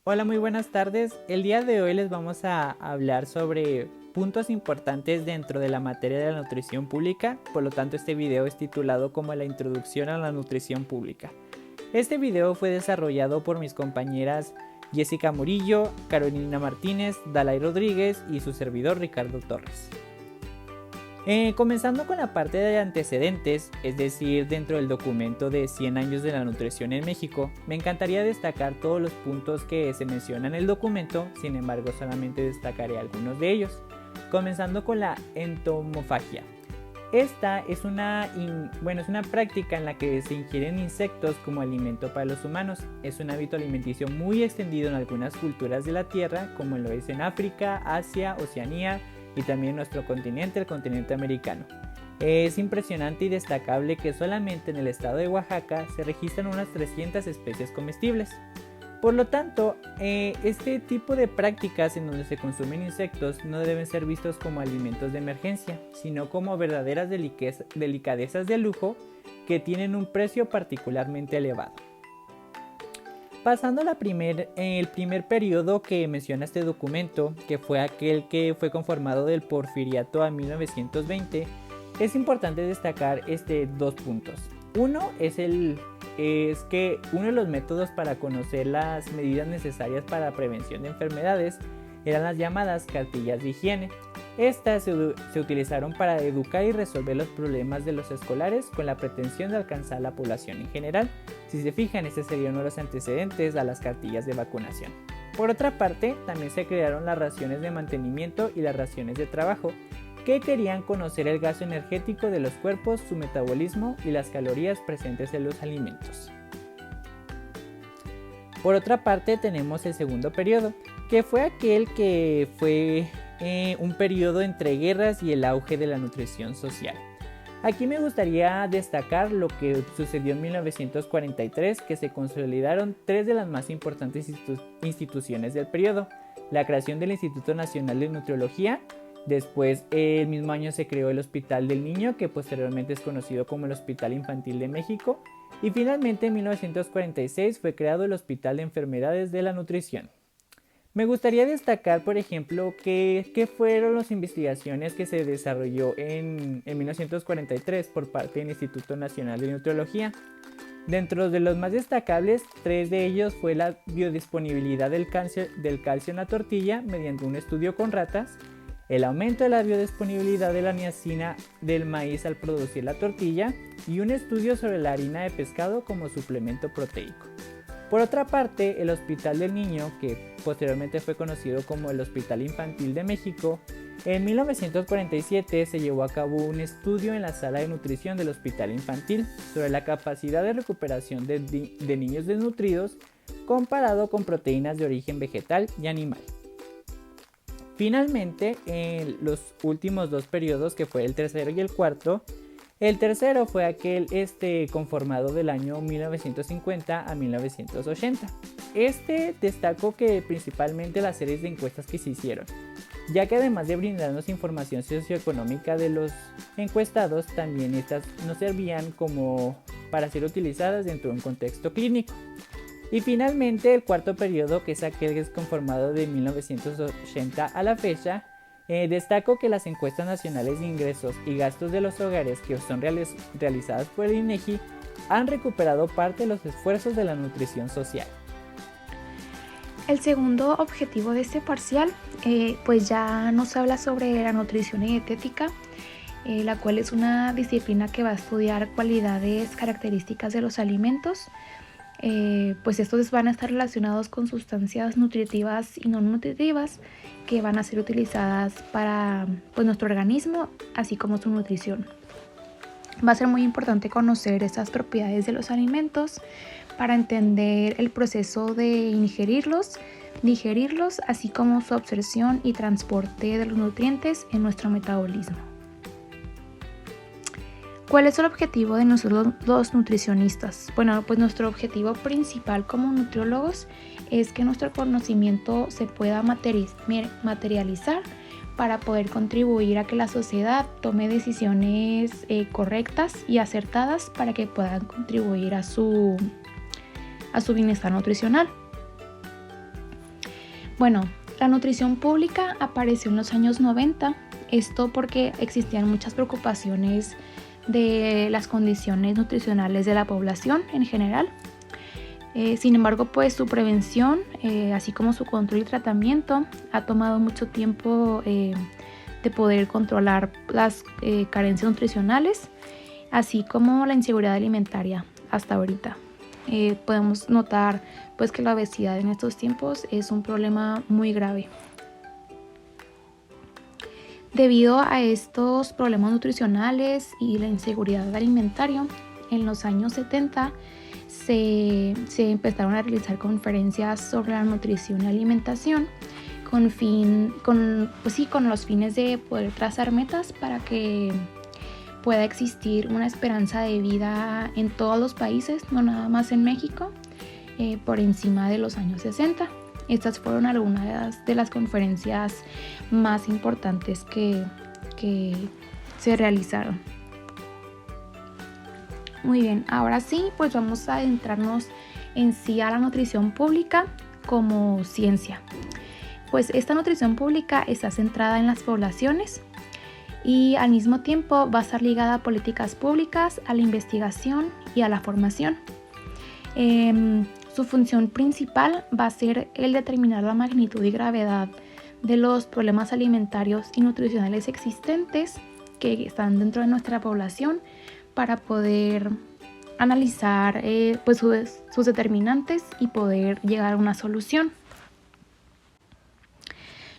Hola, muy buenas tardes. El día de hoy les vamos a hablar sobre puntos importantes dentro de la materia de la nutrición pública. Por lo tanto, este video es titulado como la introducción a la nutrición pública. Este video fue desarrollado por mis compañeras Jessica Murillo, Carolina Martínez, Dalai Rodríguez y su servidor Ricardo Torres. Comenzando con la parte de antecedentes, es decir, dentro del documento de 100 años de la nutrición en México, me encantaría destacar todos los puntos que se mencionan en el documento, sin embargo solamente destacaré algunos de ellos. Comenzando con la entomofagia. Esta es una práctica en la que se ingieren insectos como alimento para los humanos. Es un hábito alimenticio muy extendido en algunas culturas de la Tierra, como lo es en África, Asia, Oceanía, y también nuestro continente, el continente americano. Es impresionante y destacable que solamente en el estado de Oaxaca se registran unas 300 especies comestibles. Por lo tanto, este tipo de prácticas en donde se consumen insectos no deben ser vistos como alimentos de emergencia, sino como verdaderas delicadezas de lujo que tienen un precio particularmente elevado. Pasando al el primer periodo que menciona este documento, que fue aquel que fue conformado del Porfiriato a 1920, es importante destacar dos puntos. Uno es que uno de los métodos para conocer las medidas necesarias para la prevención de enfermedades eran las llamadas cartillas de higiene. Estas se utilizaron para educar y resolver los problemas de los escolares con la pretensión de alcanzar la población en general. Si se fijan, este sería uno de los antecedentes a las cartillas de vacunación. Por otra parte, también se crearon las raciones de mantenimiento y las raciones de trabajo, que querían conocer el gasto energético de los cuerpos, su metabolismo y las calorías presentes en los alimentos. Por otra parte, tenemos el segundo periodo, que fue aquel que fue un periodo entre guerras y el auge de la nutrición social. Aquí me gustaría destacar lo que sucedió en 1943, que se consolidaron tres de las más importantes instituciones del periodo: la creación del Instituto Nacional de Nutriología. Después, el mismo año se creó el Hospital del Niño, que posteriormente es conocido como el Hospital Infantil de México. Y finalmente, en 1946 fue creado el Hospital de Enfermedades de la Nutrición. Me gustaría destacar, por ejemplo, qué fueron las investigaciones que se desarrolló en 1943 por parte del Instituto Nacional de Nutriología. Dentro de los más destacables, tres de ellos fue la biodisponibilidad del calcio en la tortilla mediante un estudio con ratas, el aumento de la biodisponibilidad de la niacina del maíz al producir la tortilla y un estudio sobre la harina de pescado como suplemento proteico. Por otra parte, el Hospital del Niño, que posteriormente fue conocido como el Hospital Infantil de México, en 1947 se llevó a cabo un estudio en la sala de nutrición del Hospital Infantil sobre la capacidad de recuperación de niños desnutridos comparado con proteínas de origen vegetal y animal. Finalmente, en los últimos dos periodos, que fue el tercero y el cuarto, el tercero fue aquel conformado del año 1950 a 1980. Destacó que principalmente las series de encuestas que se hicieron, ya que además de brindarnos información socioeconómica de los encuestados, también estas nos servían como para ser utilizadas dentro de un contexto clínico. Y finalmente, el cuarto periodo, que es aquel que es conformado de 1980 a la fecha, destaco que las encuestas nacionales de ingresos y gastos de los hogares que son realizadas por el INEGI han recuperado parte de los esfuerzos de la nutrición social. El segundo objetivo de este parcial pues ya nos habla sobre la nutrición y dietética, la cual es una disciplina que va a estudiar cualidades, características de los alimentos. Pues estos van a estar relacionados con sustancias nutritivas y no nutritivas que van a ser utilizadas para nuestro organismo, así como su nutrición. Va a ser muy importante conocer estas propiedades de los alimentos para entender el proceso de ingerirlos, digerirlos, así como su absorción y transporte de los nutrientes en nuestro metabolismo. ¿Cuál es el objetivo de nosotros los nutricionistas? Bueno, pues nuestro objetivo principal como nutriólogos es que nuestro conocimiento se pueda materializar para poder contribuir a que la sociedad tome decisiones correctas y acertadas para que puedan contribuir a su bienestar nutricional. Bueno, la nutrición pública apareció en los años 90, esto porque existían muchas preocupaciones de las condiciones nutricionales de la población en general. Sin embargo, pues su prevención, así como su control y tratamiento, ha tomado mucho tiempo de poder controlar las carencias nutricionales, así como la inseguridad alimentaria hasta ahorita. Podemos notar pues que la obesidad en estos tiempos es un problema muy grave. Debido a estos problemas nutricionales y la inseguridad alimentaria, en los años 70 se empezaron a realizar conferencias sobre la nutrición y alimentación con los fines de poder trazar metas para que pueda existir una esperanza de vida en todos los países, no nada más en México, por encima de los años 60. Estas fueron algunas de las conferencias más importantes que se realizaron. Muy bien, ahora sí, pues vamos a adentrarnos en sí a la nutrición pública como ciencia. Pues esta nutrición pública está centrada en las poblaciones y al mismo tiempo va a estar ligada a políticas públicas, a la investigación y a la formación. Su función principal va a ser el determinar la magnitud y gravedad de los problemas alimentarios y nutricionales existentes que están dentro de nuestra población para poder analizar pues sus determinantes y poder llegar a una solución.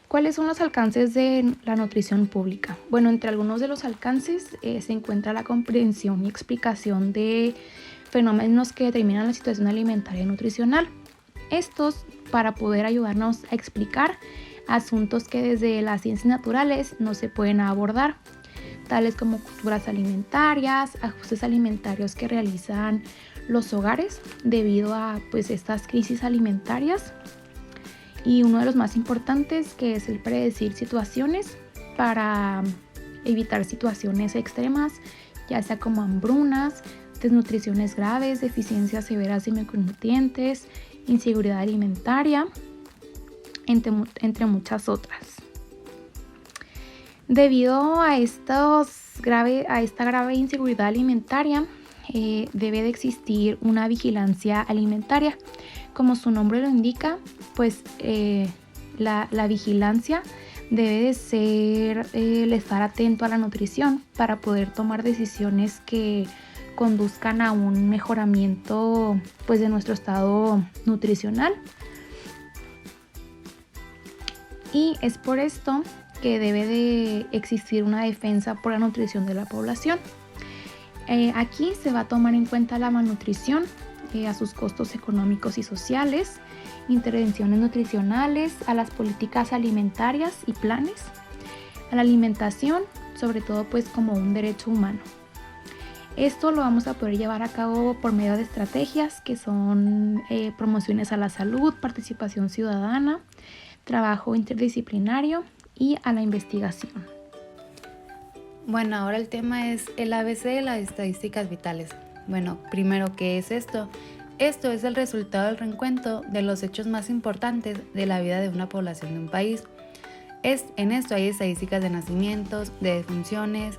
¿Cuáles son los alcances de la nutrición pública? Bueno, entre algunos de los alcances se encuentra la comprensión y explicación de fenómenos que determinan la situación alimentaria y nutricional. Estos para poder ayudarnos a explicar asuntos que desde las ciencias naturales no se pueden abordar, tales como culturas alimentarias, ajustes alimentarios que realizan los hogares debido a pues estas crisis alimentarias, y uno de los más importantes, que es el predecir situaciones para evitar situaciones extremas, ya sea como hambrunas, desnutriciones graves, deficiencias severas de micronutrientes, inseguridad alimentaria, entre muchas otras. Debido a esta grave inseguridad alimentaria, debe de existir una vigilancia alimentaria. Como su nombre lo indica, pues la vigilancia debe de ser el estar atento a la nutrición para poder tomar decisiones que conduzcan a un mejoramiento pues de nuestro estado nutricional. Y es por esto que debe de existir una defensa por la nutrición de la población. Aquí se va a tomar en cuenta la malnutrición, a sus costos económicos y sociales, intervenciones nutricionales, a las políticas alimentarias y planes, a la alimentación, sobre todo pues como un derecho humano. Esto lo vamos a poder llevar a cabo por medio de estrategias que son promociones a la salud, participación ciudadana, trabajo interdisciplinario y a la investigación. Bueno, ahora el tema es el ABC de las estadísticas vitales. Bueno, primero, ¿qué es esto? Esto es el resultado del recuento de los hechos más importantes de la vida de una población de un país. En esto hay estadísticas de nacimientos, de defunciones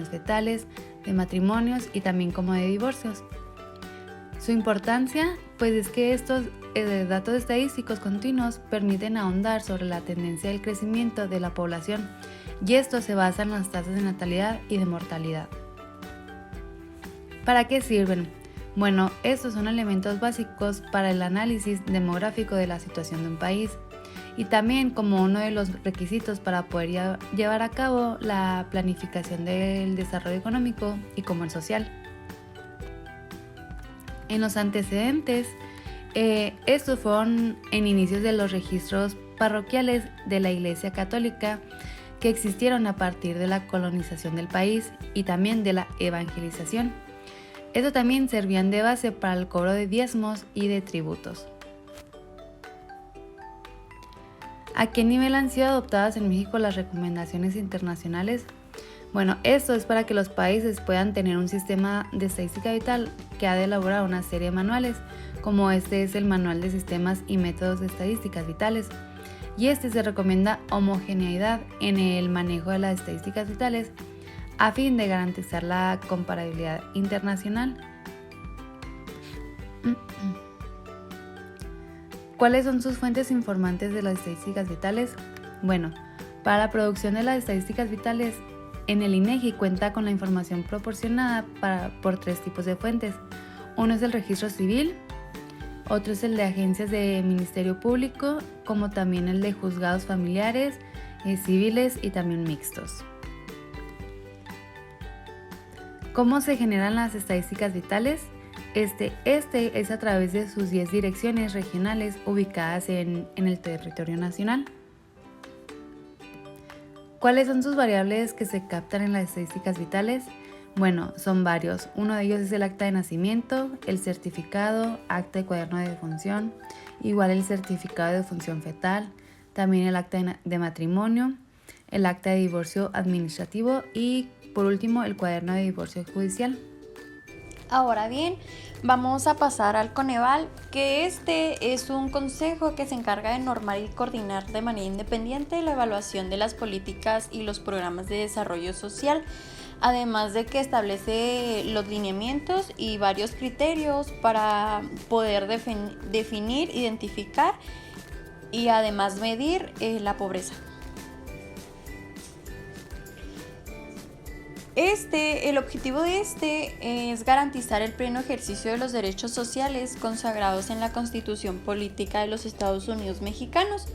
fetales, de matrimonios y también como de divorcios. Su importancia, pues es que estos datos estadísticos continuos permiten ahondar sobre la tendencia del crecimiento de la población, y esto se basa en las tasas de natalidad y de mortalidad. ¿Para qué sirven? Bueno, estos son elementos básicos para el análisis demográfico de la situación de un país y también como uno de los requisitos para poder llevar a cabo la planificación del desarrollo económico y como el social. En los antecedentes, estos fueron en inicios de los registros parroquiales de la Iglesia Católica que existieron a partir de la colonización del país y también de la evangelización. Esto también servían de base para el cobro de diezmos y de tributos. ¿A qué nivel han sido adoptadas en México las recomendaciones internacionales? Bueno, esto es para que los países puedan tener un sistema de estadística vital que ha de elaborar una serie de manuales, como este es el Manual de Sistemas y Métodos de Estadísticas Vitales. y se recomienda homogeneidad en el manejo de las estadísticas vitales a fin de garantizar la comparabilidad internacional. ¿Cuáles son sus fuentes informantes de las estadísticas vitales? Bueno, para la producción de las estadísticas vitales, en el INEGI cuenta con la información proporcionada por 3 tipos de fuentes. Uno es el registro civil, otro es el de agencias de Ministerio Público, como también el de juzgados familiares, civiles y también mixtos. ¿Cómo se generan las estadísticas vitales? Este es a través de sus 10 direcciones regionales ubicadas en el territorio nacional. ¿Cuáles son sus variables que se captan en las estadísticas vitales? Bueno, son varios. Uno de ellos es el acta de nacimiento, el certificado, acta de cuaderno de defunción, igual el certificado de defunción fetal, también el acta de matrimonio, el acta de divorcio administrativo y, por último, el cuaderno de divorcio judicial. Ahora bien, vamos a pasar al Coneval, que es un consejo que se encarga de normar y coordinar de manera independiente la evaluación de las políticas y los programas de desarrollo social, además de que establece los lineamientos y varios criterios para poder definir, identificar y además medir la pobreza. El objetivo de es garantizar el pleno ejercicio de los derechos sociales consagrados en la Constitución Política de los Estados Unidos Mexicanos,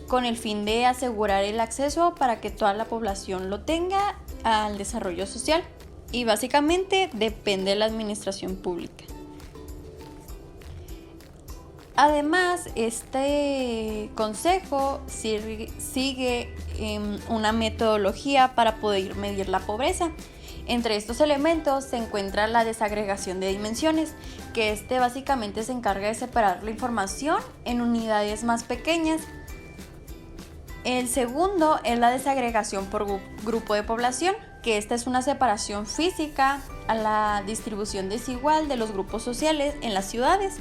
con el fin de asegurar el acceso para que toda la población lo tenga al desarrollo social, y básicamente depende de la administración pública. Además, este consejo sigue una metodología para poder medir la pobreza. Entre estos elementos se encuentra la desagregación de dimensiones, que básicamente se encarga de separar la información en unidades más pequeñas. El segundo es la desagregación por grupo de población, que es una separación física a la distribución desigual de los grupos sociales en las ciudades.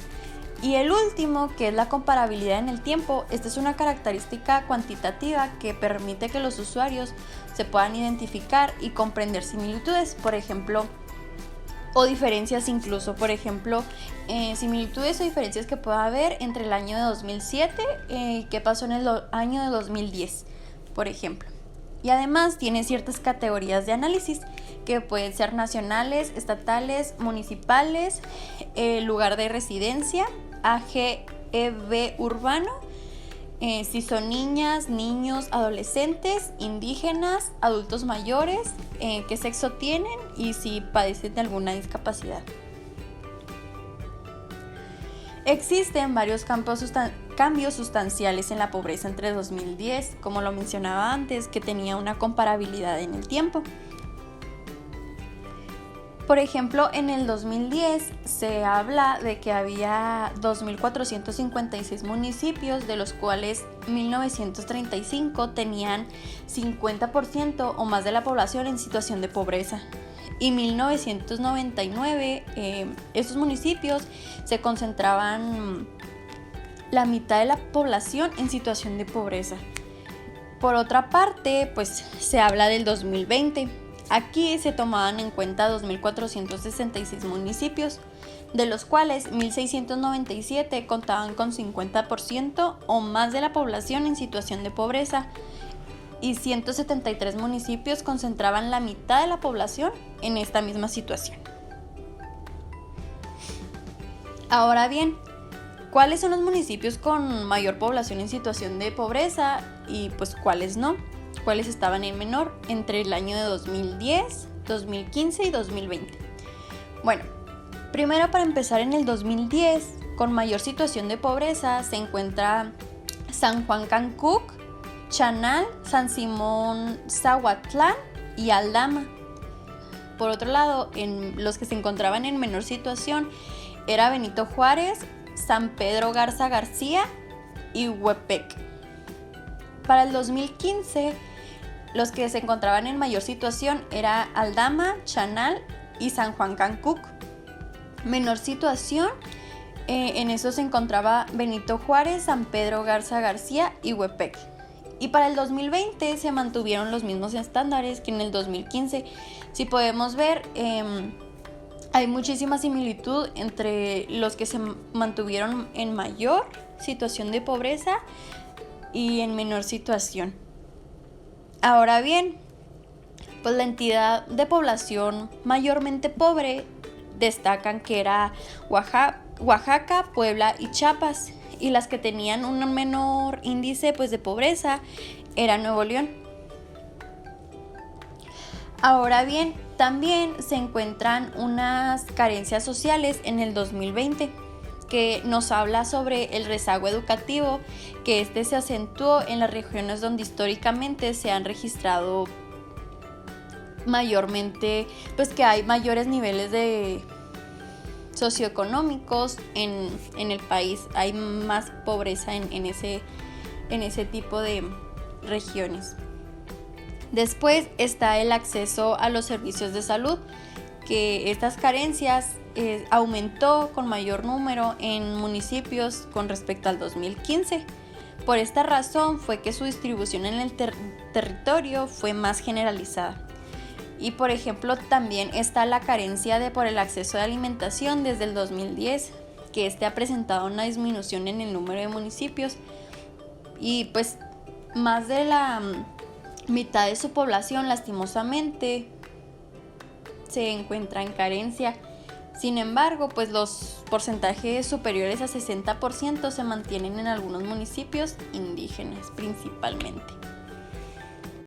Y el último, que es la comparabilidad en el tiempo, esta es una característica cuantitativa que permite que los usuarios se puedan identificar y comprender similitudes, por ejemplo, o diferencias incluso, por ejemplo, similitudes o diferencias que pueda haber entre el año de 2007 y qué pasó en el año de 2010, por ejemplo. Y además tiene ciertas categorías de análisis que pueden ser nacionales, estatales, municipales, lugar de residencia, AGEB urbano, si son niñas, niños, adolescentes, indígenas, adultos mayores, qué sexo tienen y si padecen de alguna discapacidad. Existen varios cambios sustanciales en la pobreza entre 2010, como lo mencionaba antes, que tenía una comparabilidad en el tiempo. Por ejemplo, en el 2010 se habla de que había 2.456 municipios, de los cuales 1.935 tenían 50% o más de la población en situación de pobreza. Y 1999, estos municipios se concentraban la mitad de la población en situación de pobreza. Por otra parte, pues se habla del 2020. Aquí se tomaban en cuenta 2.466 municipios, de los cuales 1.697 contaban con 50% o más de la población en situación de pobreza y 173 municipios concentraban la mitad de la población en esta misma situación. Ahora bien, ¿cuáles son los municipios con mayor población en situación de pobreza y pues cuáles no? ¿Cuáles estaban en menor entre el año de 2010, 2015 y 2020? Bueno, primero para empezar, en el 2010, con mayor situación de pobreza se encuentra San Juan Cancuc, Chanal, San Simón Zahuatlán y Aldama. Por otro lado, en los que se encontraban en menor situación era Benito Juárez, San Pedro Garza García y Huepec. Para el 2015, los que se encontraban en mayor situación era Aldama, Chanal y San Juan Cancuc. Menor situación, En eso se encontraba Benito Juárez, San Pedro Garza García y Huepec. Y para el 2020 se mantuvieron los mismos estándares que en el 2015. Si podemos ver, hay muchísima similitud entre los que se mantuvieron en mayor situación de pobreza y en menor situación. Ahora bien, pues la entidad de población mayormente pobre destacan que era Oaxaca, Puebla y Chiapas, y las que tenían un menor índice pues de pobreza era Nuevo León. Ahora bien, también se encuentran unas carencias sociales en el 2020 que nos habla sobre el rezago educativo, que se acentuó en las regiones donde históricamente se han registrado mayormente, pues que hay mayores niveles de socioeconómicos en el país, hay más pobreza en ese tipo de regiones. Después está el acceso a los servicios de salud, que estas carencias aumentó con mayor número en municipios con respecto al 2015. Por esta razón fue que su distribución en el territorio fue más generalizada. Y por ejemplo también está la carencia por el acceso de alimentación desde el 2010, que ha presentado una disminución en el número de municipios y pues más de la mitad de su población lastimosamente se encuentra en carencia. Sin embargo, pues los porcentajes superiores a 60% se mantienen en algunos municipios indígenas principalmente.